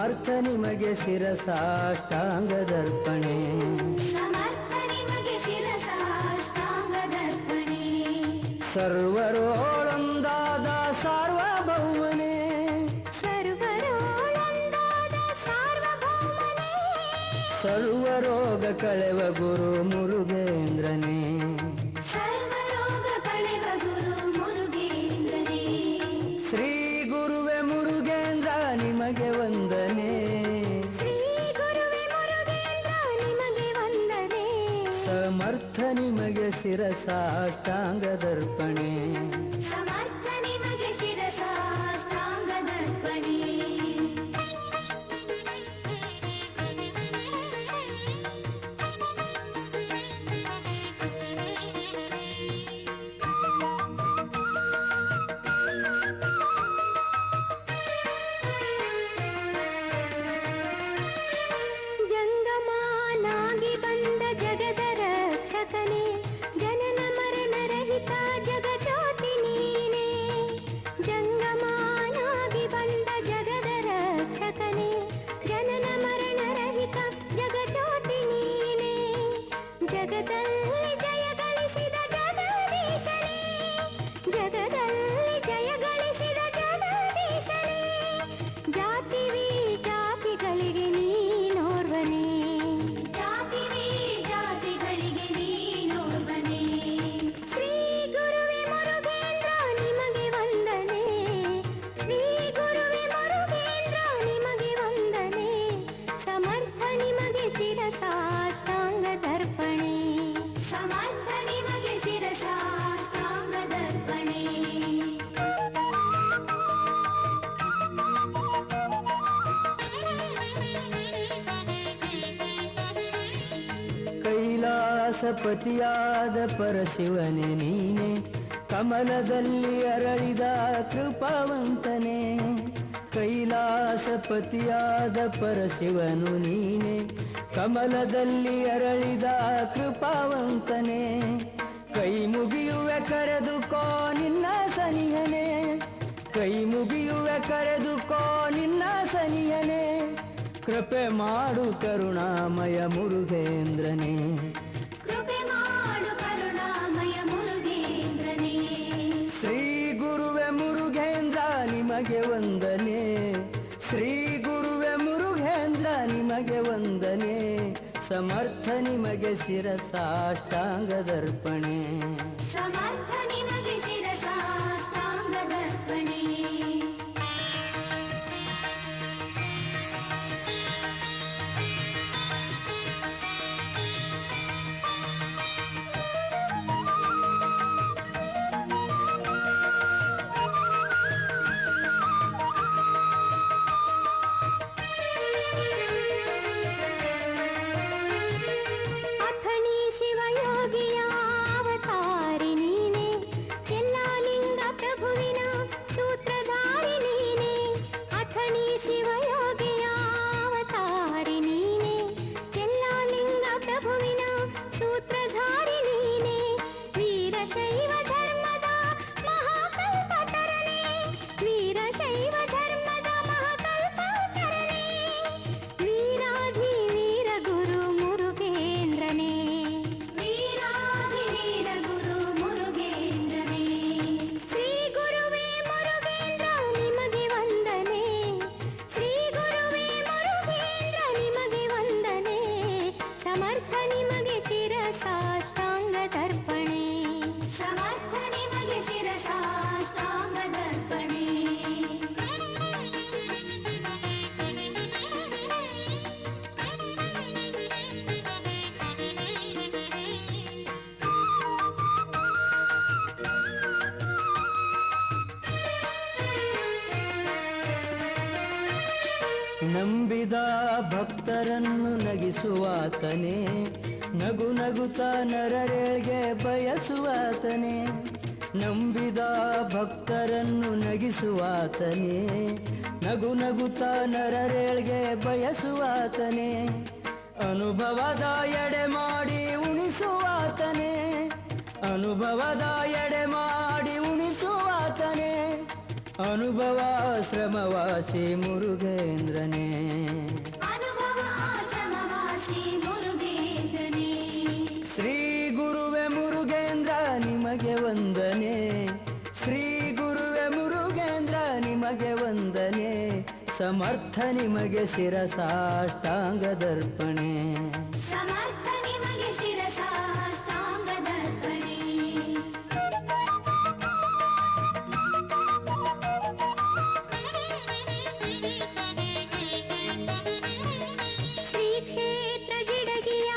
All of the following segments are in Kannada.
ಸಮರ್ಥ ನಿಮಗೆ ಶಿರಸಾಷ್ಟಾಂಗದರ್ಪಣೆ. ಸಮರ್ಥ ನಿಮಗೆ ಶಿರಸಾಷ್ಟಾಂಗದರ್ಪಣೆ. ಸರ್ವರೋಳೊಂದಾದ ಸಾರ್ವಭೌಮನೇ, ಸರ್ವರೋಳೊಂದಾದ ಸಾರ್ವಭೌಮನೇ. ಸರ್ವರೋಗ ಕಳೆವ ಗುರು ಮುರುಗೇಂದ್ರನೇ, ಸರ್ವರೋಗ ಕಳೆವ ಗುರು ಮುರುಗೇಂದ್ರನೇ. ಶ್ರೀ ಗುರುವೆ ಮುರುಗೇಂದ್ರ ನಿಮಗೆ ವಂದನೆ. ಶ್ರೀ ಗುರುವೆ ಮುರುಗೇಂದ್ರ ನಿಮಗೆ ವಂದನೆ. ಸಮರ್ಥ ನಿಮಗೆ ಶಿರಸಾಷ್ಟಾಂಗದರ್ಪಣೆ. ಸಮರ್ಥ ನಿಮಗೆ ಶಿರಸಾಷ್ಟಾಂಗದರ್ಪಣೆ. ಜಂಗಮಾನಾಗಿ ಬಂದ ಜಗದ ರಕ್ಷಕನೇ, ಜನನ ಮರಣ ರಹಿತ ಜಗಜ್ಯೋತಿ ನೀನೇ. ಜಂಗಮಾನಾಗಿ ಬಂದ ಜಗದ ರಕ್ಷಕನೇ, ಜನನ ಮರಣ ರಹಿತ ಜಗಜ್ಯೋತಿ ನೀನೇ. ಜಗದಲ್ಲಿ ಜಯ ಗಳಿಸಿದ ಜಗದೀಶನೇ, ಜಗದಲ್ಲಿ ಜಯ ಗಳಿಸಿದ ಜಗದೀಶನೇ. ಜಾತಿವಿ ಜಾತಿಗಳಿಗೆ ನೀನೋರ್ವನೇ, ಜಾತಿವಿ ಜಾತಿಗಳಿಗೆ ನೀನೋರ್ವನೇ. ಶ್ರೀ ಗುರುವೆ ಮುರುಗೇಂದ್ರ ನಿಮಗೆ ವಂದನೆ. ಶ್ರೀ ಗುರುವೆ ಮುರುಗೇಂದ್ರ ನಿಮಗೆ ವಂದನೆ. ಸಮರ್ಥ ನಿಮಗೆ ಶಿರಸಾಷ್ಟಾಂಗದರ್ಪಣೆ. ಸಮರ್ಥ ನಿಮಗೆ ಶಿರಸಾಷ್ಟಾಂಗದರ್ಪಣೆ. ಕೈಲಾಸಪತಿಯಾದ ಪರಶಿವನೇ ನೀನೆ, ಕಮಲದಲ್ಲಿ ಅರಳಿದ ಕೃಪಾವಂತನೇ. ಕೈಲಾಸಪತಿಯಾದ ಪರಶಿವನು ನೀನೆ, ಕಮಲದಲ್ಲಿ ಅರಳಿದ ಕೃಪಾವಂತನೇ. ಕೈ ಮುಗಿಯುವೆ ಕರೆದುಕೋ ನಿನ್ನ ಸನಿಹನೆ, ಕೈ ಮುಗಿಯುವೆ ಕರೆದುಕೋ ನಿನ್ನ ಸನಿಹನೆ. ಕೃಪೆ ಮಾಡು ಕರುಣಾಮಯ ಮುರುಗೇಂದ್ರನೇ, ಕೃಪೆ ಮಾಡು ಕರುಣಾಮಯ ಮುರುಗೇಂದ್ರನೇ. ಶ್ರೀ ಗುರುವೆ ಮುರುಗೇಂದ್ರ ನಿಮಗೆ ವಂದನೆ. ಶ್ರೀ ಗುರುವೆ ಮುರುಗೇಂದ್ರ ನಿಮಗೆ ವಂದನೆ. ಸಮರ್ಥ ನಿಮಗೆ ಶಿರಸಾಷ್ಟಾಂಗದರ್ಪಣೆ. ಸಮರ್ಥ ನಿಮಗೆ ಶಿರಸಾಷ್ಟಾಂಗದರ್ಪಣೆ. ಅಥಣಿ ಶಿವಯೋಗಿಯ ಅವತಾರಿ ನೀನೆ, ಎಲ್ಲ ಲಿಂಗ ಪ್ರಭುವಿನ ಸೂತ್ರಧಾರಿ ನೀನೆ. ಅಥಣಿ ಶಿವಯೋಗಿಯ ಅವತಾರಿ ನೀನೆ, ಎಲ್ಲ ಲಿಂಗ ಪ್ರಭುವಿನ ಸೂತ್ರಧಾರಿ ನೀನೆ. ವೀರಶೈವ ಧರ್ಮದ ಮಹಾಕಲ್ಪತರನೇ, ವೀರಶೈವ ಧರ್ಮದ ಮಹಾಕಲ್ಪತರನೇ. ವೀರಾಧಿ ವೀರ ಗುರು ಮುರುಗೇಂದ್ರನೇ, ವೀರಾಧಿ ವೀರ ಗುರು ಮುರುಗೇಂದ್ರನೇ. ಶ್ರೀ ಗುರುವೇ ಮುರುಗೇಂದ್ರ ನಿಮಗೆ ವಂದನೆ. ಶ್ರೀ ಗುರುವೇ ಮುರುಗೇಂದ್ರ ನಿಮಗೆ ವಂದನೆ. ಸಮರ್ಥ ನಿಮಗೆ ಶಿರಸಾಷ್ಟಾಂಗದರ್ಪಣೆ. ಸಮರ್ಥ ನಿಮಗೆ ಶಿರಸಾಷ್ಟಾಂಗದರ್ಪಣೆ. ನಂಬಿದ ಭಕ್ತರನ್ನು ನಗಿಸುವಾತನೇ, ನಗು ನಗುತ್ತ ನರರೇಳ್ಗೆ ಬಯಸುವಾತನೇ. ನಂಬಿದ ಭಕ್ತರನ್ನು ನಗಿಸುವಾತನೇ, ನಗು ನಗುತ್ತ ನರರೇಳ್ಗೆ ಬಯಸುವಾತನೇ. ಅನುಭವದ ಎಡೆ ಮಾಡಿ ಉಣಿಸುವಾತನೇ, ಅನುಭವದ ಎಡೆ ಮಾಡಿ ಉಣಿಸುವಾತನೇ. ಅನುಭವ ಶ್ರಮವಾಸಿ ಮುರುಗೇಂದ್ರನೇ ಅನುಭವ ಆಶ್ರಮವಾಸಿ ಮುರುಗೇಂದ್ರನೇ ಶ್ರೀ ಗುರುವೆ ಮುರುಗೇಂದ್ರ ನಿಮಗೆ ವಂದನೆ ಶ್ರೀ ಗುರುವೆ ಮುರುಗೇಂದ್ರ ನಿಮಗೆ ವಂದನೆ ಸಮರ್ಥ ನಿಮಗೆ ಶಿರಸಾಷ್ಟಾಂಗದರ್ಪಣೆ ಸಮರ್ಥ ನಿಮಗೆ ಶಿರಸಾಷ್ಟಾಂಗದರ್ಪಣೆ ಶ್ರೀ ಕ್ಷೇತ್ರ ಗಿಡಗಿಯ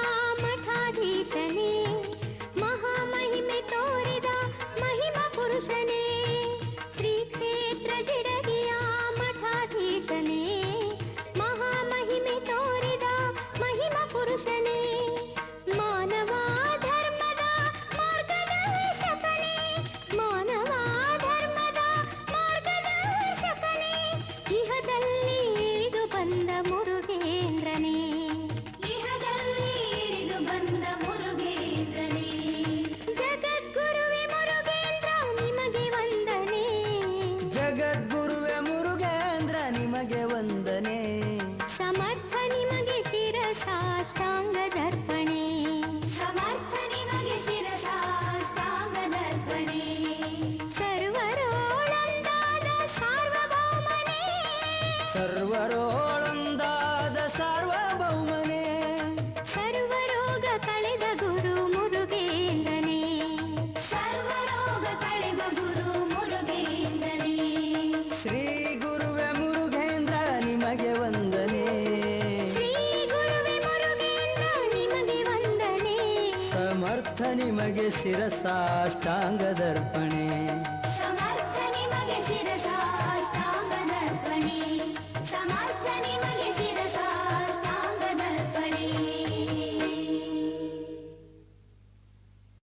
ಮಠಾಧೀಶನೇ ಮಹಾಮಹಿಮೆ ತೋರಿದ ಮಹಿಮಾ ಪುರುಷನೇ ಶ್ರೀ ಕ್ಷೇತ್ರ ಗಿಡಗಿಯ ಮಠಾಧೀಶನೇ ಮಹಾಮಹಿಮೆ ತೋರಿದ ಮಹಿಮಾ ಪುರುಷನೇ ಮಾನವ ಧರ್ಮದ ಮಾರ್ಗದರ್ಶಕನೇ ಮಾನವ ಧರ್ಮದ ಮಾರ್ಗದರ್ಶಕನೇ ಇಹದಲ್ಲಿ ಇಳಿದು ಬಂದ ಮುರುಗೇಂದ್ರನೇ ಇಹದಲ್ಲಿ ಇಳಿದು ಬಂದ ಮುರುಗೇಂದ್ರನೇ ಜಗದ್ಗುರುವೆ ಮುರುಗೇಂದ್ರ ನಿಮಗೆ ವಂದನೆ ಜಗದ್ಗುರುವೆ ಮುರುಗೇಂದ್ರ ನಿಮಗೆ ವಂದನೆ ಸಮರ್ಥ ನಿಮಗೆ ಶಿರಸಾಷ್ಟಾಂಗದರ್ಪಣೆ ಸಮರ್ಥ ನಿಮಗೆ ಶಿರಸಾಷ್ಟಾಂಗದರ್ಪಣೆ ಸರ್ವರೋಳಂದಾದ ಸಾರ್ವಭೌಮನೇ ಸರ್ವರೋಳೊಂದಾದ ಸಾರ್ವಭೌಮನೇ ಸರ್ವರೋಗ ಕಳೆದ ಗುರು ಮುರುಗೇಂದ್ರನೇ ಸರ್ವರೋಗ ಕಳೆದ ಗುರು ಮುರುಗೇಂದ್ರನೇ ಶ್ರೀ ಗುರುವೆ ಮುರುಗೇಂದ್ರ ನಿಮಗೆ ವಂದನೆ ಶ್ರೀ ಗುರುವೆ ಮುರುಗೇಂದ್ರ ನಿಮಗೆ ವಂದನೆ ಸಮರ್ಥ ನಿಮಗೆ ಶಿರಸಾಷ್ಟಾಂಗದರ್ಪಣೆ